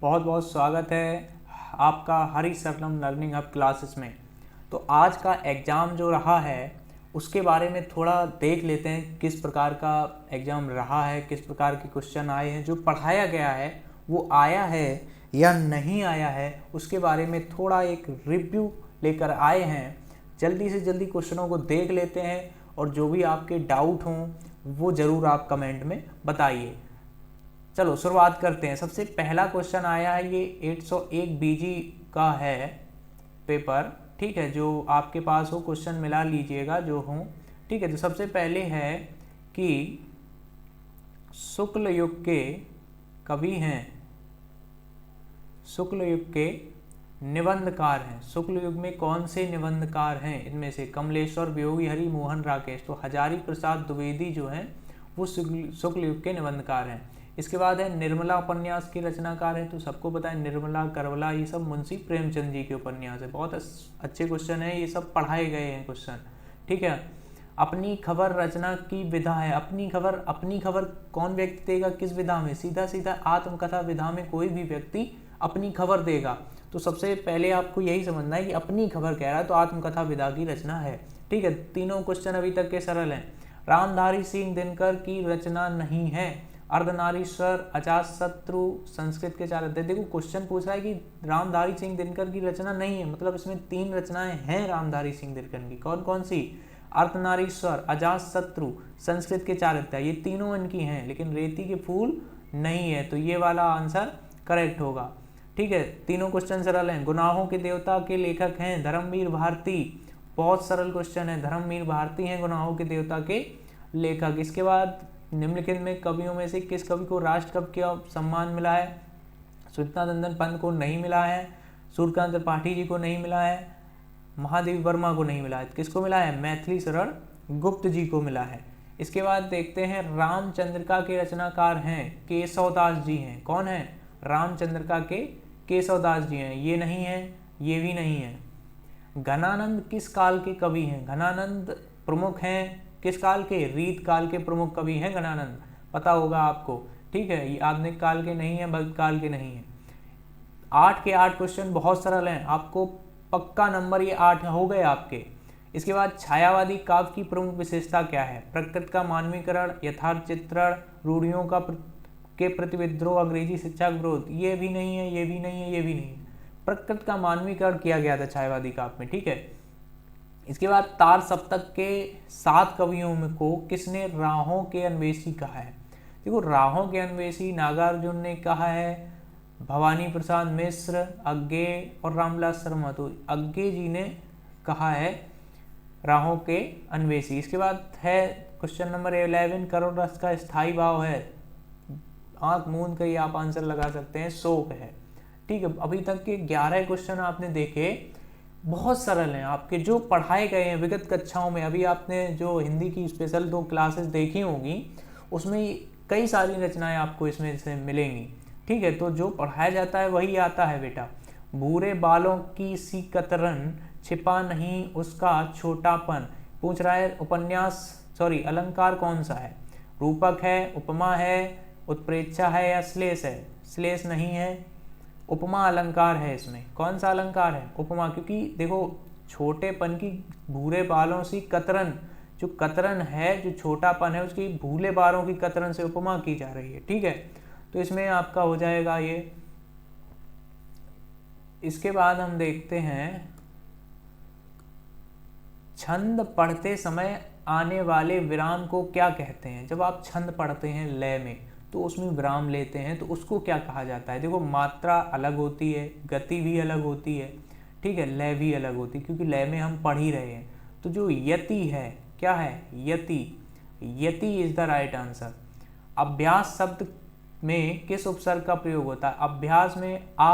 बहुत बहुत स्वागत है आपका हरी सरलम लर्निंग हब क्लासेस में। तो आज का एग्ज़ाम जो रहा है उसके बारे में थोड़ा देख लेते हैं, किस प्रकार का एग्ज़ाम रहा है, किस प्रकार के क्वेश्चन आए हैं, जो पढ़ाया गया है वो आया है या नहीं आया है, उसके बारे में थोड़ा एक रिव्यू लेकर आए हैं। जल्दी से जल्दी क्वेश्चनों को देख लेते हैं और जो भी आपके डाउट हों वो ज़रूर आप कमेंट में बताइए। चलो शुरुआत करते हैं। सबसे पहला क्वेश्चन आया है, ये 801 बीजी का है पेपर, ठीक है। जो आपके पास हो क्वेश्चन मिला लीजिएगा जो हो, ठीक है। तो सबसे पहले है कि शुक्ल युग के कवि हैं, शुक्ल युग के निबंधकार हैं। शुक्ल युग में कौन से निबंधकार हैं? इनमें से कमलेश्वर, वियोगी हरि, मोहन राकेश। तो हजारी प्रसाद द्विवेदी जो हैं वो शुक्ल युग के निबंधकार हैं। इसके बाद है निर्मला उपन्यास के रचनाकार है, तो सबको पता है निर्मला, करवला, ये सब मुंशी प्रेमचंद जी के उपन्यास है। बहुत अच्छे क्वेश्चन है, ये सब पढ़ाए गए हैं क्वेश्चन, ठीक है। अपनी खबर रचना की विधा है। अपनी खबर कौन व्यक्ति देगा, किस विधा में? सीधा सीधा आत्मकथा विधा में कोई भी व्यक्ति अपनी खबर देगा। तो सबसे पहले आपको यही समझना है कि अपनी खबर कह रहा है तो आत्मकथा विधा की रचना है, ठीक है। तीनों क्वेश्चन अभी तक के सरल हैं। रामधारी सिंह दिनकर की रचना नहीं है। अर्धनारीश्वर, अजातशत्रु संस्कृत के चाणक्य। देखो क्वेश्चन पूछ रहा है कि रामधारी सिंह दिनकर की रचना नहीं है, मतलब इसमें 3 रचनाएं हैं रामधारी सिंह दिनकर की। कौन कौन सी? अर्धनारीश्वर, अजातशत्रु, संस्कृत के चाणक्य, ये तीनों इनकी हैं, लेकिन रेती के फूल नहीं है। तो ये वाला आंसर करेक्ट होगा, ठीक है। तीनों क्वेश्चन सरल हैं। गुनाहों के देवता के लेखक हैं धर्मवीर भारती। बहुत सरल क्वेश्चन है, धर्मवीर भारती हैं गुनाहों के देवता के लेखक। इसके बाद निम्नलिखित में कवियों में से किस कवि को राष्ट्र कवि का सम्मान मिला है? सूचनानंदन पंत को नहीं मिला है, सूर्यकांत त्रिपाठी जी को नहीं मिला है, महादेवी वर्मा को नहीं मिला है। किसको मिला है? मैथिली शरण गुप्त जी को मिला है। इसके बाद देखते हैं रामचंद्रिका के रचनाकार हैं केशवदास जी हैं। कौन है? रामचंद्रिका के केशवदास जी हैं। ये नहीं है, ये भी नहीं है। घनानंद किस काल के कवि हैं? घनानंद प्रमुख हैं किस काल के? रीत काल के प्रमुख कवि हैं घनानंद, पता होगा आपको, ठीक है। ये आधुनिक काल के नहीं है, भक्त काल के नहीं है। 8 के 8 क्वेश्चन बहुत सरल हैं, आपको पक्का नंबर ये 8 हो गए आपके। इसके बाद छायावादी काव्य की प्रमुख विशेषता क्या है? प्रकृति का मानवीकरण, यथार्थ चित्रण, रूढ़ियों के प्रति विद्रोह, अंग्रेजी शिक्षा का विरोध। ये भी नहीं है, ये भी नहीं है, ये भी नहीं है। प्रकृति का मानवीकरण किया गया था छायावादी काव्य में, ठीक है। इसके बाद तार सप्तक के 7 कवियों में को किसने राहों के अन्वेषी कहा है? देखो राहों के अन्वेषी नागार्जुन ने कहा है, भवानी प्रसाद मिश्र, अज्ञे और रामविलास शर्मा। तो अज्ञे जी ने कहा है राहों के अन्वेषी। इसके बाद है क्वेश्चन नंबर 11, करुण रस का स्थायी भाव है। आंख मूंद कर ही आप आंसर लगा सकते हैं, शोक है, ठीक है। अभी तक के 11 क्वेश्चन आपने देखे, बहुत सरल हैं आपके, जो पढ़ाए गए हैं विगत कक्षाओं में। अभी आपने जो हिंदी की स्पेशल 2 क्लासेस देखी होंगी उसमें कई सारी रचनाएं आपको इसमें से मिलेंगी, ठीक है। तो जो पढ़ाया जाता है वही आता है बेटा। भूरे बालों की सी कतरन, छिपा नहीं उसका छोटापन। पूछ रहा है अलंकार कौन सा है? रूपक है, उपमा है, उत्प्रेक्षा है या श्लेष है? श्लेष नहीं है, उपमा अलंकार है। इसमें कौन सा अलंकार है? उपमा। क्योंकि देखो छोटेपन की भूरे बालों से कतरन, जो कतरन है, जो छोटापन है, उसकी भूले बालों की कतरन से उपमा की जा रही है, ठीक है। तो इसमें आपका हो जाएगा ये। इसके बाद हम देखते हैं छंद पढ़ते समय आने वाले विराम को क्या कहते हैं? जब आप छंद पढ़ते हैं लय में तो उसमें विराम लेते हैं तो उसको क्या कहा जाता है? देखो मात्रा अलग होती है, गति भी अलग होती है, ठीक है, लय भी अलग होती है, क्योंकि लय में हम पढ़ ही रहे हैं। तो जो यति है, क्या है? यति। यति इज द राइट आंसर। अभ्यास शब्द में किस उपसर्ग का प्रयोग होता है? अभ्यास में आ,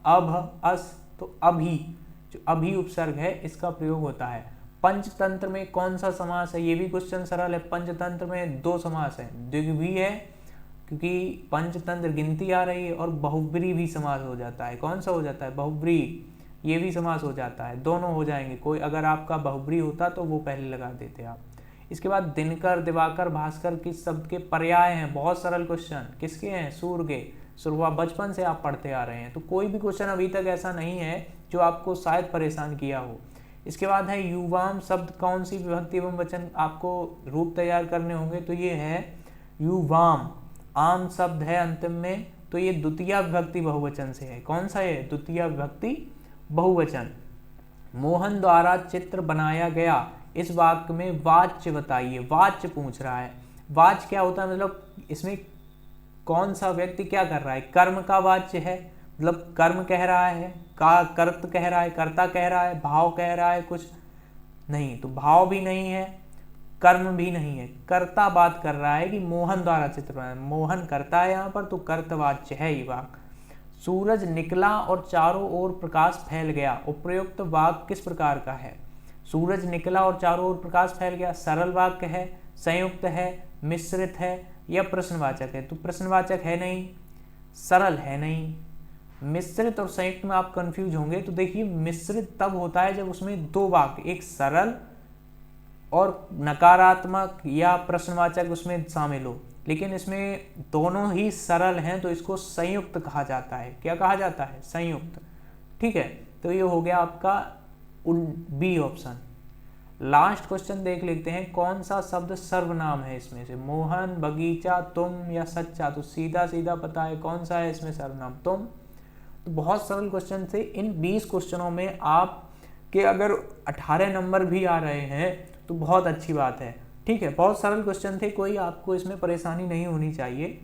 अभ, अस, तो अभी, जो अभी उपसर्ग है इसका प्रयोग होता है। पंचतंत्र में कौन सा समास है? ये भी क्वेश्चन सरल है। पंचतंत्र में 2 समास है, द्विग्वी है क्योंकि पंचतंत्र गिनती आ रही है, और बहुब्री भी समास हो जाता है। कौन सा हो जाता है? बहुब्री, ये भी समास हो जाता है, दोनों हो जाएंगे। कोई अगर आपका बहुब्री होता तो वो पहले लगा देते आप। इसके बाद दिनकर, दिवाकर, भास्कर किस शब्द के पर्याय हैं? बहुत सरल क्वेश्चन, किसके हैं? सूर्य के। शुरुआत बचपन से आप पढ़ते आ रहे हैं, तो कोई भी क्वेश्चन अभी तक ऐसा नहीं है जो आपको शायद परेशान किया हो। इसके बाद है युवाम शब्द कौन सी विभक्ति एवं वचन आपको रूप तैयार करने होंगे, तो ये है युवाम। आम शब्द है अंतिम में, तो ये द्वितीय विभक्ति बहुवचन से है। कौन सा है? द्वितीय विभक्ति बहुवचन। मोहन द्वारा चित्र बनाया गया, इस वाक्य में वाच्य बताइए। वाच्य पूछ रहा है। वाच्य क्या होता है, मतलब इसमें कौन सा व्यक्ति क्या कर रहा है, कर्म का वाच्य है, मतलब कर्म कह रहा है, का कर्त कह रहा है, कर्ता कह रहा है, भाव कह रहा है, कुछ नहीं, तो भाव भी नहीं है, कर्म भी नहीं है, कर्ता बात कर रहा है कि मोहन द्वारा चित्र बनाया, मोहन करता है यहाँ पर, तो कर्तवाच्य है ये वाक्य। सूरज निकला और चारों ओर प्रकाश फैल गया, उपयुक्त वाक्य किस प्रकार का है? सूरज निकला और चारों ओर प्रकाश फैल गया सरल वाक्य है, संयुक्त है, मिश्रित है या प्रश्नवाचक है? तो प्रश्नवाचक है नहीं, सरल है नहीं। मिश्रित और संयुक्त में आप कंफ्यूज होंगे, तो देखिए मिश्रित तब होता है जब उसमें दो वाक्य, एक सरल और नकारात्मक या प्रश्नवाचक उसमें शामिल हो, लेकिन इसमें दोनों ही सरल हैं, तो इसको संयुक्त कहा जाता है। क्या कहा जाता है? संयुक्त। ठीक है, तो ये हो गया आपका बी ऑप्शन। लास्ट क्वेश्चन देख लेते हैं, कौन सा शब्द सर्वनाम है इसमें से? मोहन, बगीचा, तुम या सच्चा? तो सीधा सीधा पता है कौन सा है इसमें सर्वनाम, तुम। तो बहुत सरल क्वेश्चन थे। इन 20 क्वेश्चनों में आपके अगर 18 नंबर भी आ रहे हैं तो बहुत अच्छी बात है। ठीक है, बहुत सरल क्वेश्चन थे, कोई आपको इसमें परेशानी नहीं होनी चाहिए।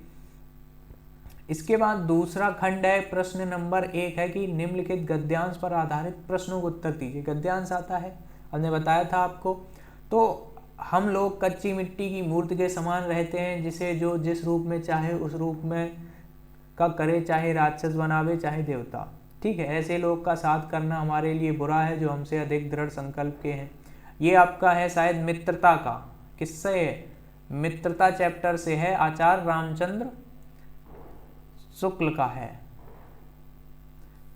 इसके बाद दूसरा खंड है, प्रश्न नंबर 1 है कि निम्नलिखित गद्यांश पर आधारित प्रश्नों को उत्तर दीजिए। गद्यांश आता है, हमने बताया था आपको। तो हम लोग कच्ची मिट्टी की मूर्ति के समान रहते हैं, जिसे जो जिस रूप में चाहे उस रूप में का करे, चाहे राक्षस बनावे चाहे देवता। ठीक है, ऐसे लोग का साथ करना हमारे लिए बुरा है जो हमसे अधिक दृढ़ संकल्प के हैं। ये आपका है शायद मित्रता का, किससे है? मित्रता चैप्टर से है, आचार्य रामचंद्र शुक्ल का है।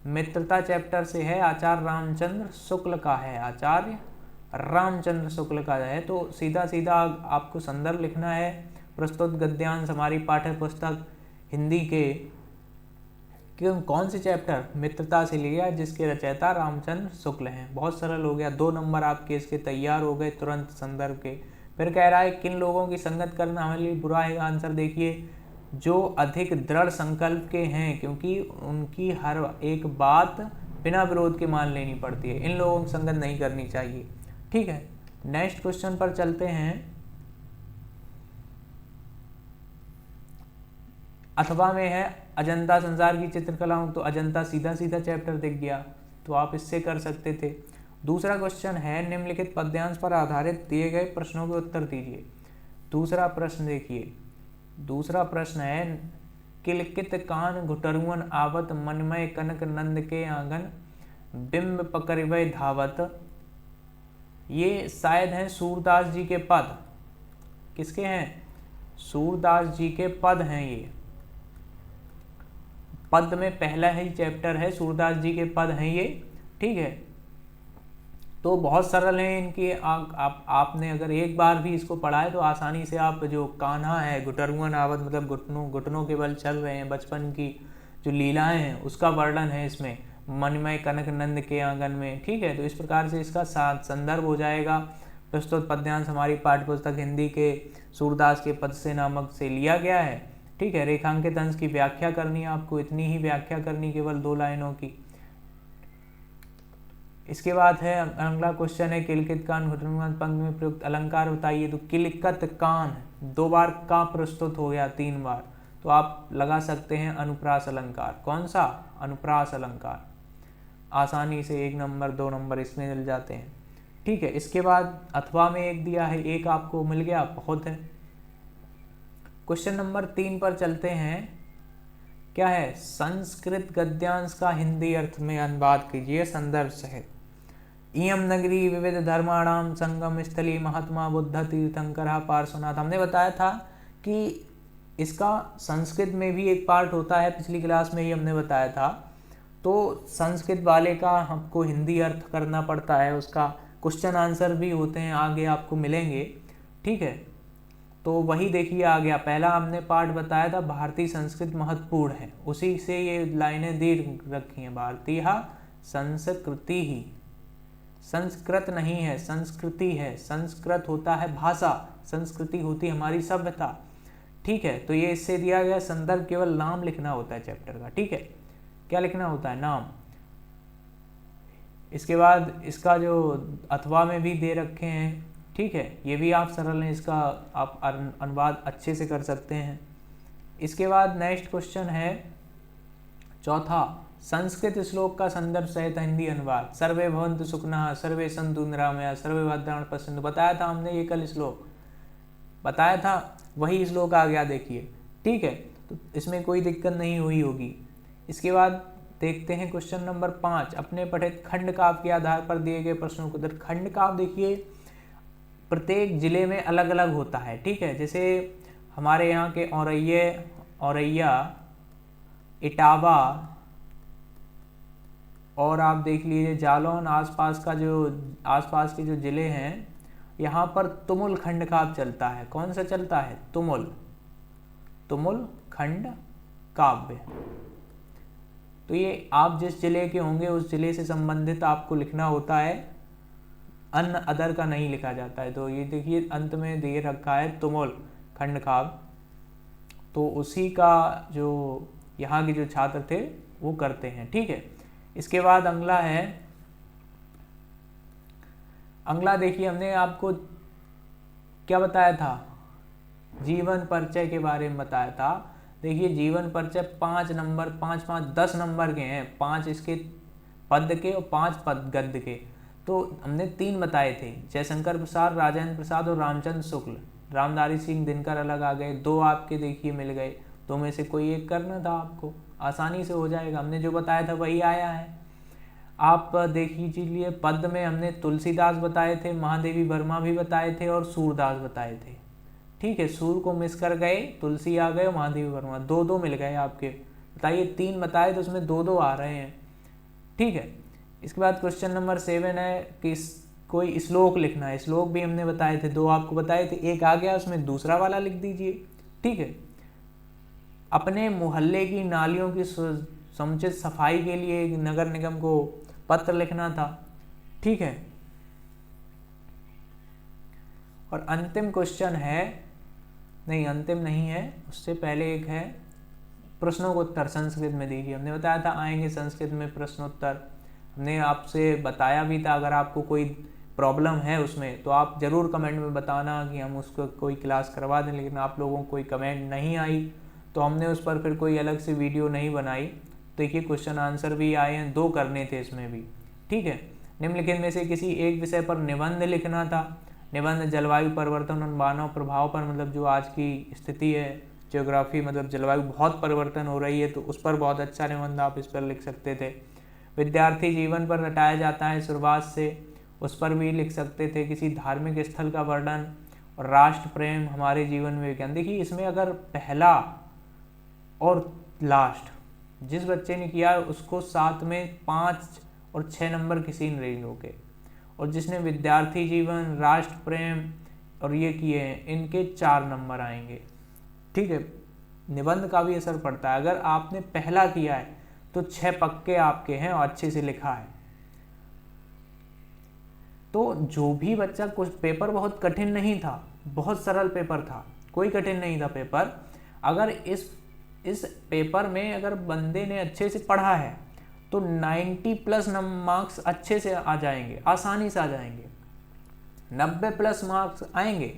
मित्रता चैप्टर से है, आचार्य रामचंद्र शुक्ल का है, आचार्य रामचंद्र शुक्ल का है। तो सीधा सीधा आपको संदर्भ लिखना है। प्रस्तुत गद्यांश हमारी पाठ्य पुस्तक हिंदी के कौन से चैप्टर? मित्रता से लिया, जिसके रचयिता रामचंद्र शुक्ल हैं। बहुत सरल हो गया, 2 नंबर आपके इसके तैयार हो गए तुरंत संदर्भ के। फिर कह रहा है किन लोगों की संगत करना हमारे लिए बुरा है? आंसर देखिए, जो अधिक दृढ़ संकल्प के हैं, क्योंकि उनकी हर एक बात बिना विरोध के मान लेनी पड़ती है, इन लोगों की संगत नहीं करनी चाहिए। ठीक है, नेक्स्ट क्वेश्चन पर चलते हैं। अथवा में है अजंता संसार की चित्रकलाओं, तो अजंता सीधा सीधा चैप्टर दिख गया, तो आप इससे कर सकते थे। दूसरा क्वेश्चन है, निम्नलिखित पद्यांश पर आधारित दिए गए प्रश्नों के उत्तर दीजिए। दूसरा प्रश्न देखिए, दूसरा प्रश्न है, किलकित कान घुटरुअन आवत, मनमय कनक नंद के आंगन, बिंब पकड़वे धावत। ये शायद हैं सूरदास जी के पद। किसके हैं? सूरदास जी के पद हैं। ये पद में पहला ही चैप्टर है, सूरदास जी के पद हैं ये। ठीक है, तो बहुत सरल हैं इनकी। आपने अगर एक बार भी इसको पढ़ा है तो आसानी से आप, जो कान्हा है घुटरुअन आवत, मतलब घुटनों के बल चल रहे हैं, बचपन की जो लीलाएं हैं उसका वर्णन है इसमें, मनमय कनक नंद के आंगन में। ठीक है, तो इस प्रकार से इसका संदर्भ हो जाएगा। प्रस्तुत पद्यांश हमारी पाठ्य पुस्तक हिंदी के सूरदास के पद से नामक से लिया गया है। ठीक है, रेखांकित अंश की व्याख्या करनी है आपको, इतनी ही व्याख्या करनी, केवल 2 लाइनों की। इसके बाद है अगला क्वेश्चन है, किलकित कान घुटरुअन पंक्ति में प्रयुक्त अलंकार बताइए। तो किलकत कान 2 बार का प्रस्तुत हो गया, 3 बार, तो आप लगा सकते हैं अनुप्रास अलंकार। कौन सा? अनुप्रास अलंकार। आसानी से 1 नंबर 2 नंबर इसमें मिल जाते हैं। ठीक है, इसके बाद अथवा में 1 दिया है, 1 आपको मिल गया, बहुत है। क्वेश्चन नंबर 3 पर चलते हैं। क्या है? संस्कृत गद्यांश का हिंदी अर्थ में अनुवाद कीजिए संदर्भ सहित। इयम नगरी विविध धर्माणाम संगम स्थली, महात्मा बुद्ध तीर्थंकर पार्श्वनाथ। हमने बताया था कि इसका संस्कृत में भी एक पार्ट होता है, पिछली क्लास में ही हमने बताया था। तो संस्कृत वाले का हमको हिंदी अर्थ करना पड़ता है, उसका क्वेश्चन आंसर भी होते हैं, आगे आपको मिलेंगे। ठीक है, तो वही देखिए आ गया, पहला हमने पार्ट बताया था भारतीय संस्कृत महत्वपूर्ण है, उसी से ये लाइनें दे रखी हैं, भारतीय संस्कृति ही, संस्कृत नहीं है, संस्कृति है, संस्कृत होता है भाषा, संस्कृति होती है हमारी सभ्यता, ठीक है। तो ये इससे दिया गया संदर्भ केवल नाम लिखना होता है चैप्टर का, ठीक है, क्या लिखना होता है, नाम। इसके बाद इसका जो अथवा में भी दे रखे हैं, ठीक है, ये भी आप सरल हैं, इसका आप अनुवाद अच्छे से कर सकते हैं। इसके बाद नेक्स्ट क्वेश्चन है चौथा, संस्कृत श्लोक का संदर्भ सहित हिंदी अनुवाद। सर्वे भवन्तु सुखिनः, सर्वे सन्तु निरामया, सर्वे भद्राणि पश्यन्तु, बताया था हमने ये कल श्लोक बताया था, वही श्लोक आ गया देखिए, ठीक है। तो इसमें कोई दिक्कत नहीं हुई होगी। इसके बाद देखते हैं क्वेश्चन नंबर 5, अपने पठित खंड काव्य के आधार पर दिए गए प्रश्नों को उत्तर। खंड काव्य देखिए प्रत्येक जिले में अलग अलग होता है, ठीक है। जैसे हमारे यहाँ के औरैया, इटावा और आप देख लीजिए जालौन आसपास के जो जिले हैं, यहाँ पर तुमुल खंड काव्य चलता है। कौन सा चलता है, तुमुल खंड काव्य। तो ये आप जिस जिले के होंगे उस जिले से संबंधित आपको लिखना होता है, अन्य अदर का नहीं लिखा जाता है। तो ये देखिए अंत में दे रखा है तुमुल खंड काव्य, तो उसी का जो यहाँ के जो छात्र थे वो करते हैं, ठीक है। इसके बाद अगला देखिए, हमने आपको क्या बताया था, जीवन परिचय के बारे में बताया था। देखिए जीवन परिचय 5 नंबर 10 नंबर के हैं, 5 इसके पद के और 5 पद गद्य के। तो हमने 3 बताए थे, जयशंकर प्रसाद, राजेंद्र प्रसाद और रामचंद्र शुक्ल। रामधारी सिंह दिनकर अलग आ गए, 2 आपके देखिए मिल गए, 2 में से कोई एक करना था आपको, आसानी से हो जाएगा। हमने जो बताया था वही आया है। आप देख लीजिए पद में हमने तुलसीदास बताए थे, महादेवी वर्मा भी बताए थे और सूरदास बताए थे, ठीक है। सूर को मिस कर गए, तुलसी आ गए, महादेवी वर्मा 2-2 मिल गए आपके। बताइए 3 बताए तो उसमें 2-2 आ रहे हैं, ठीक है। इसके बाद क्वेश्चन नंबर 7 है कि कोई श्लोक लिखना है। श्लोक भी हमने बताए थे, 2 आपको बताए थे, एक आ गया उसमें दूसरा वाला लिख दीजिए, ठीक है। अपने मोहल्ले की नालियों की समुचित सफाई के लिए नगर निगम को पत्र लिखना था, ठीक है। और अंतिम क्वेश्चन है, नहीं अंतिम नहीं है, उससे पहले एक है प्रश्नों को उत्तर संस्कृत में दीजिए। हमने बताया था आएंगे संस्कृत में प्रश्नोत्तर, हमने आपसे बताया भी था। अगर आपको कोई प्रॉब्लम है उसमें तो आप ज़रूर कमेंट में बताना कि हम उसको कोई क्लास करवा दें, लेकिन आप लोगों को कोई कमेंट नहीं आई तो हमने उस पर फिर कोई अलग से वीडियो नहीं बनाई। देखिए क्वेश्चन आंसर भी आए हैं, 2 करने थे इसमें भी, ठीक है। निम्नलिखित में से किसी एक विषय पर निबंध लिखना था। निबंध जलवायु परिवर्तन और मानव प्रभाव पर, मतलब जो आज की स्थिति है, ज्योग्राफी मतलब जलवायु बहुत परिवर्तन हो रही है तो उस पर बहुत अच्छा निबंध आप इस पर लिख सकते थे। विद्यार्थी जीवन पर रटाया जाता है शुरुआत से, उस पर भी लिख सकते थे। किसी धार्मिक स्थल का वर्णन और राष्ट्र प्रेम हमारे जीवन में विज्ञान। देखिए इसमें अगर पहला और लास्ट जिस बच्चे ने किया उसको साथ में 5 और 6 नंबर किसी ने नहीं रोके, और जिसने विद्यार्थी जीवन, राष्ट्र प्रेम और ये किए हैं इनके 4 नंबर आएंगे, ठीक है। निबंध का भी असर पड़ता है, अगर आपने पहला किया है तो 6 पक्के आपके हैं और अच्छे से लिखा है। तो जो भी बच्चा, कुछ पेपर बहुत कठिन नहीं था, बहुत सरल पेपर था, कोई कठिन नहीं था पेपर। अगर इस पेपर में अगर बंदे ने अच्छे से पढ़ा है तो 90+ मार्क्स अच्छे से आ जाएंगे, आसानी से आ जाएंगे, 90+ मार्क्स आएंगे।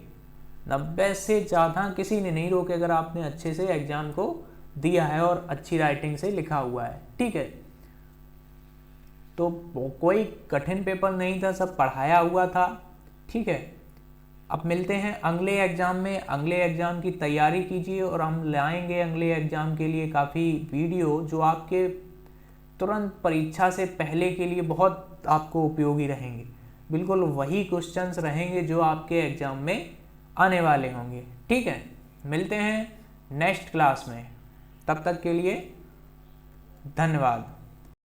90 से ज़्यादा किसी ने नहीं रोके अगर आपने अच्छे से एग्जाम को दिया है और अच्छी राइटिंग से लिखा हुआ है, ठीक है। तो कोई कठिन पेपर नहीं था, सब पढ़ाया हुआ था, ठीक है। अब मिलते हैं अगले एग्ज़ाम में। अगले एग्ज़ाम की तैयारी कीजिए और हम लाएंगे अगले एग्ज़ाम के लिए काफ़ी वीडियो जो आपके तुरंत परीक्षा से पहले के लिए बहुत आपको उपयोगी रहेंगे। बिल्कुल वही क्वेश्चंस रहेंगे जो आपके एग्ज़ाम में आने वाले होंगे, ठीक है। मिलते हैं नेक्स्ट क्लास में, तब तक के लिए धन्यवाद।